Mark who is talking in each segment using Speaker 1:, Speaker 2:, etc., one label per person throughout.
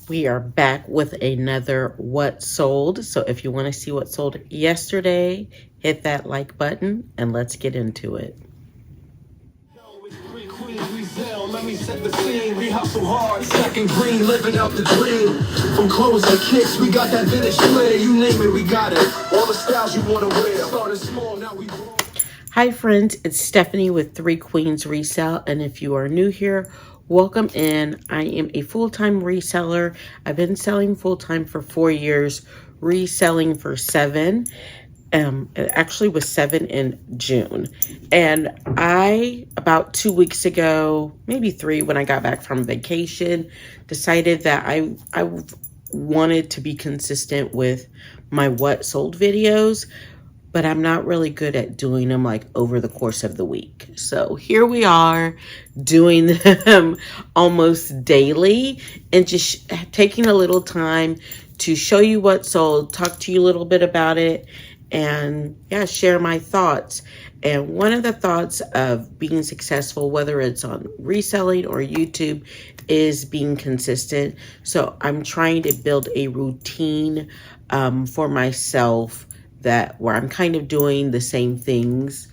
Speaker 1: We are back with another What Sold. So if you want to see what sold yesterday, hit that like button and let's get into it.
Speaker 2: Let me set the scene. We hustle hard, second green, living out the dream. From clothes to kicks, we got that vintage flair. You name it, we got it. All the styles you want to wear. Started small, now we grow.
Speaker 1: Hi friends, it's Stephanie with Three Queens Resell, and if you are new here, welcome in. I am a full-time reseller. I've been selling full-time for 4 years, reselling for 7. It actually was 7 in June. And about 2 weeks ago, maybe 3, when I got back from vacation, decided that I wanted to be consistent with my What Sold videos, but I'm not really good at doing them like over the course of the week. So here we are doing them almost daily and just taking a little time to show you what sold, talk to you a little bit about it, and yeah, share my thoughts. And one of the thoughts of being successful, whether it's on reselling or YouTube, is being consistent. So I'm trying to build a routine for myself where I'm kind of doing the same things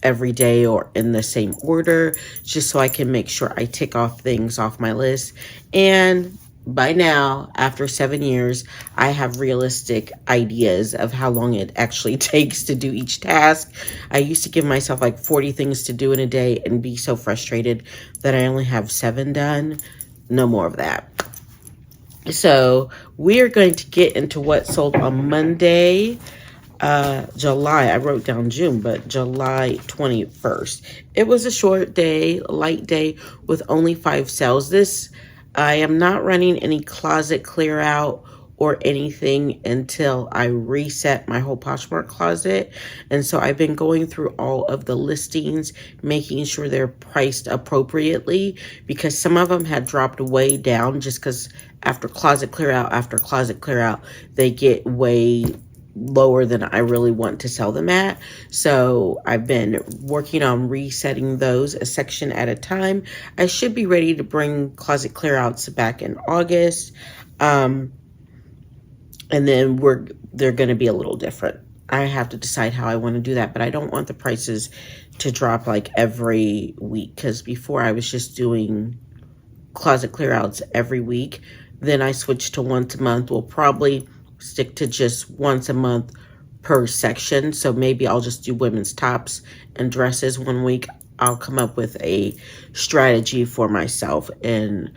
Speaker 1: every day or in the same order, just so I can make sure I tick off things off my list. And by now, after 7 years, I have realistic ideas of how long it actually takes to do each task. I used to give myself like 40 things to do in a day and be so frustrated that I only have 7 done. No more of that. So we're going to get into what sold on Monday, July. I wrote down June, but July 21st. It was a short day, a light day with only 5 sales. I am not running any closet clear out or anything until I reset my whole Poshmark closet. And so I've been going through all of the listings, making sure they're priced appropriately, because some of them had dropped way down just because after closet clear out, they get way lower than I really want to sell them at. So I've been working on resetting those a section at a time. I should be ready to bring closet clear outs back in August. And then they're going to be a little different. I have to decide how I want to do that, but I don't want the prices to drop like every week, because before I was just doing closet clear outs every week. Then I switched to once a month. We'll probably stick to just once a month per section. So maybe I'll just do women's tops and dresses one week. I'll come up with a strategy for myself and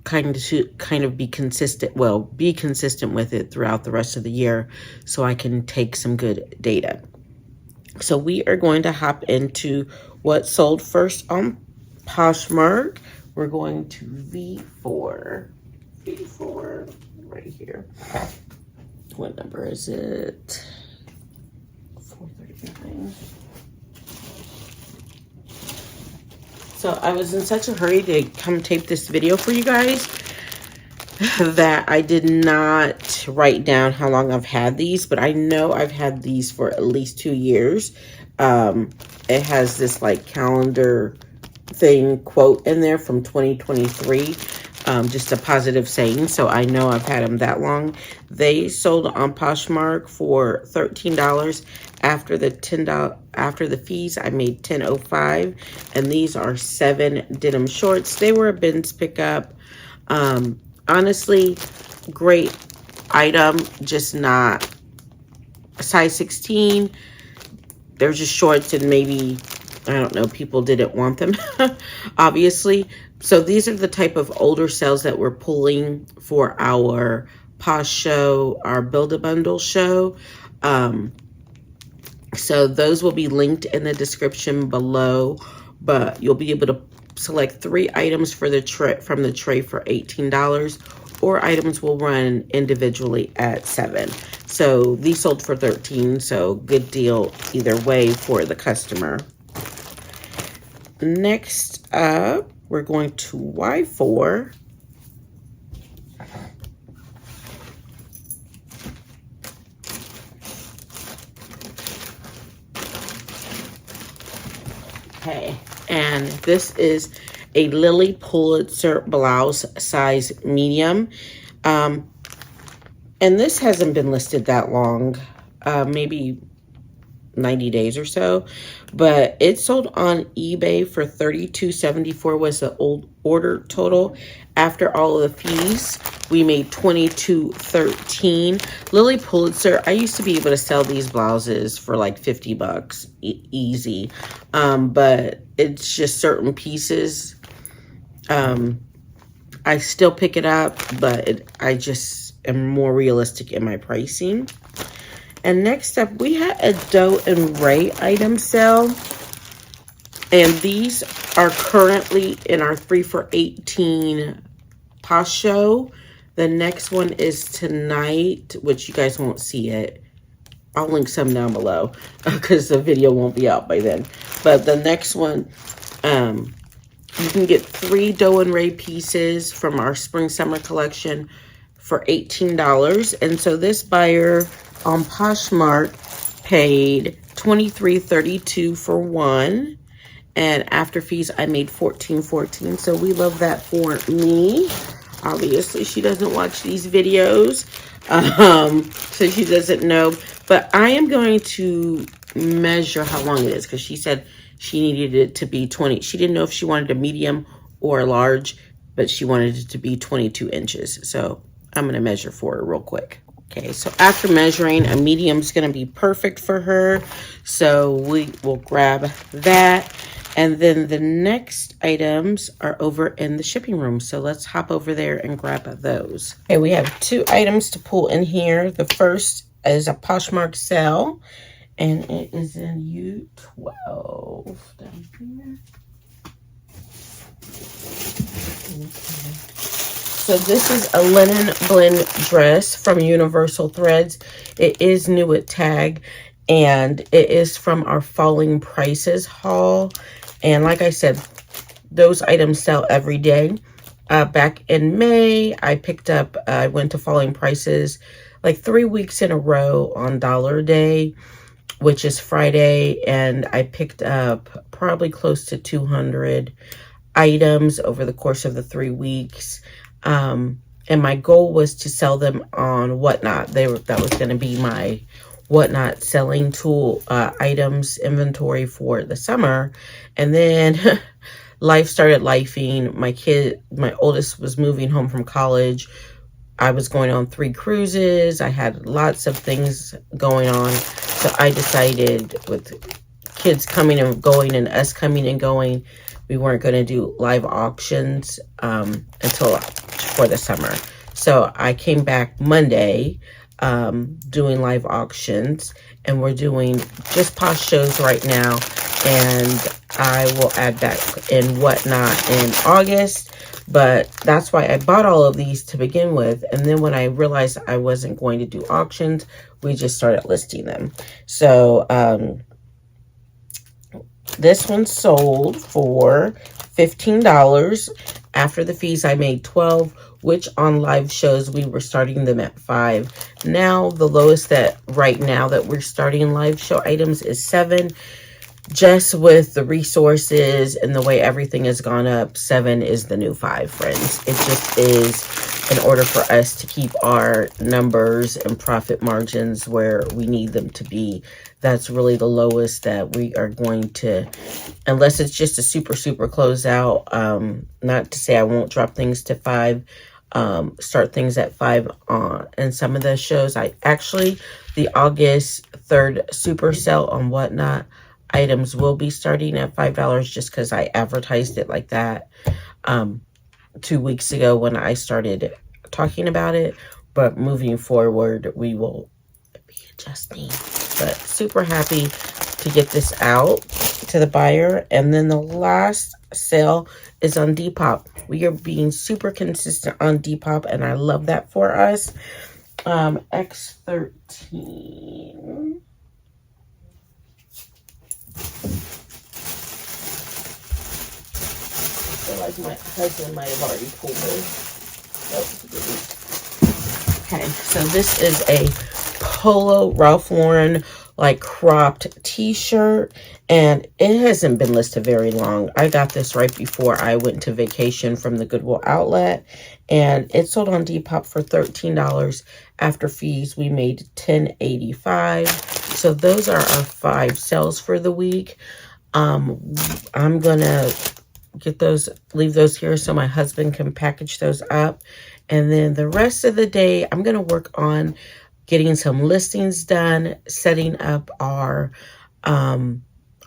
Speaker 1: kind of be consistent with it throughout the rest of the year, so I can take some good data. So we are going to hop into what sold first on Poshmark. We're going to V4 right here. What number is it? 439. So I was in such a hurry to come tape this video for you guys that I did not write down how long I've had these, but I know I've had these for at least 2 years. It has this like calendar thing quote in there from 2023, just a positive saying, so I know I've had them that long. They sold on Poshmark for $13. After the fees, I made $10.05, and these are 7 denim shorts. They were a bins pickup. Honestly, great item, just not a size 16. They're just shorts, and maybe, I don't know, people didn't want them, obviously. So these are the type of older sales that we're pulling for our Posh show, our Build-A-Bundle show. So those will be linked in the description below, but you'll be able to select 3 items for the from the tray for $18, or items will run individually at $7. So these sold for $13, so good deal either way for the customer. Next up, we're going to Y4. Okay, and this is a Lily Pulitzer blouse, size medium. And this hasn't been listed that long, maybe 90 days or so, but it sold on eBay for $32.74 was the old order total. After all of the fees, we made $22.13. Lily Pulitzer, I used to be able to sell these blouses for like 50 bucks easy, but it's just certain pieces. I still pick it up, but I just am more realistic in my pricing. And next up, we had a Doe and Ray item sale. And these are currently in our 3 for $18 Posh show. The next one is tonight, which you guys won't see it. I'll link some down below because the video won't be out by then. But the next one, you can get 3 Doe and Ray pieces from our spring summer collection for $18. And so this buyer on Poshmark paid $23.32 for one, and after fees I made $14.14. So we love that for me. Obviously she doesn't watch these videos, so she doesn't know, but I am going to measure how long it is because she said she needed it to be 20. She didn't know if she wanted a medium or a large, but she wanted it to be 22 inches. So I'm going to measure for her real quick. Okay, so after measuring, a medium is going to be perfect for her. So we will grab that. And then the next items are over in the shipping room. So let's hop over there and grab those. Okay, we have 2 items to pull in here. The first is a Poshmark sale, and it is in U12 down here. Okay. So this is a linen blend dress from Universal Threads. It is new at tag, and it is from our Falling Prices haul. And like I said, those items sell every day. Back in May, I went to Falling Prices like 3 weeks in a row on Dollar Day, which is Friday, and I picked up probably close to 200 items over the course of the 3 weeks. And my goal was to sell them on Whatnot. That was going to be my Whatnot selling tool, items inventory for the summer. And then life started lifing. My oldest was moving home from college. I was going on 3 cruises. I had lots of things going on. So I decided, with kids coming and going and us coming and going, we weren't going to do live auctions until for the summer. So I came back Monday doing live auctions, and we're doing just Posh shows right now, and I will add that in Whatnot in August. But that's why I bought all of these to begin with, and then when I realized I wasn't going to do auctions, we just started listing them. So this one sold for $15. After the fees, I made $12, which on live shows, we were starting them at $5. Now, the lowest that right now that we're starting live show items is $7. Just with the resources and the way everything has gone up, $7 is the new $5, friends. It just is, in order for us to keep our numbers and profit margins where we need them to be. That's really the lowest that we are going to, unless it's just a super closeout. Not to say I won't drop things to $5, start things at $5 on. And some of the shows, the August 3rd super sale on Whatnot items will be starting at $5 just because I advertised it like that 2 weeks ago when I started talking about it. But moving forward, we will be adjusting. But super happy to get this out to the buyer. And then the last sale is on Depop. We are being super consistent on Depop, and I love that for us. X13. I feel like my husband might have already pulled this. Okay, so this is a Polo Ralph Lauren like cropped t-shirt, and it hasn't been listed very long. I got this right before I went to vacation from the Goodwill outlet, and it sold on Depop for $13. After fees, we made $10.85. So those are our 5 sales for the week. I'm gonna get those, leave those here so my husband can package those up. And then the rest of the day, I'm gonna work on getting some listings done, setting up our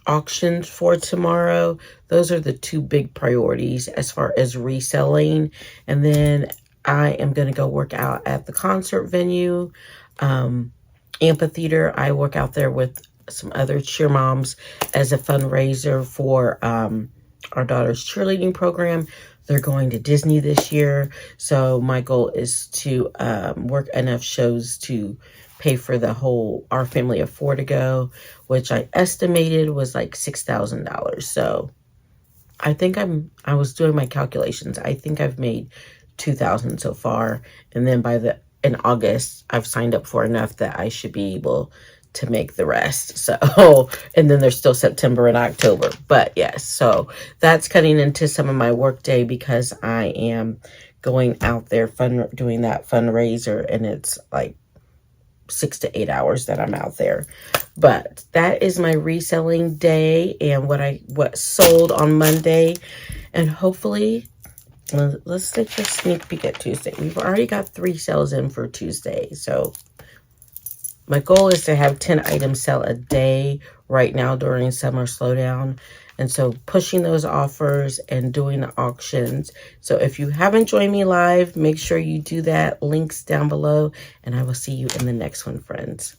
Speaker 1: auctions for tomorrow. Those are the 2 big priorities as far as reselling. And then I am going to go work out at the concert venue, amphitheater. I work out there with some other cheer moms as a fundraiser for our daughter's cheerleading program. They're going to Disney this year, so my goal is to work enough shows to pay for our family of 4 to go, which I estimated was like $6,000. So I think I was doing my calculations. I think I've made $2,000 so far, and then in August I've signed up for enough that I should be able to make the rest. So, and then there's still September and October. But yes, so that's cutting into some of my work day because I am going out there doing that fundraiser, and it's like 6 to 8 hours that I'm out there. But that is my reselling day and what sold on Monday. And hopefully, let's take a sneak peek at Tuesday. We've already got 3 sales in for Tuesday. So my goal is to have 10 items sell a day right now during summer slowdown. And so pushing those offers and doing the auctions. So if you haven't joined me live, make sure you do that. Links down below. And I will see you in the next one, friends.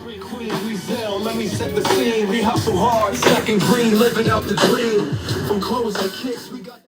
Speaker 2: Let me set the scene. We hustle hard, second green, living out the dream. From clothes and kicks, we got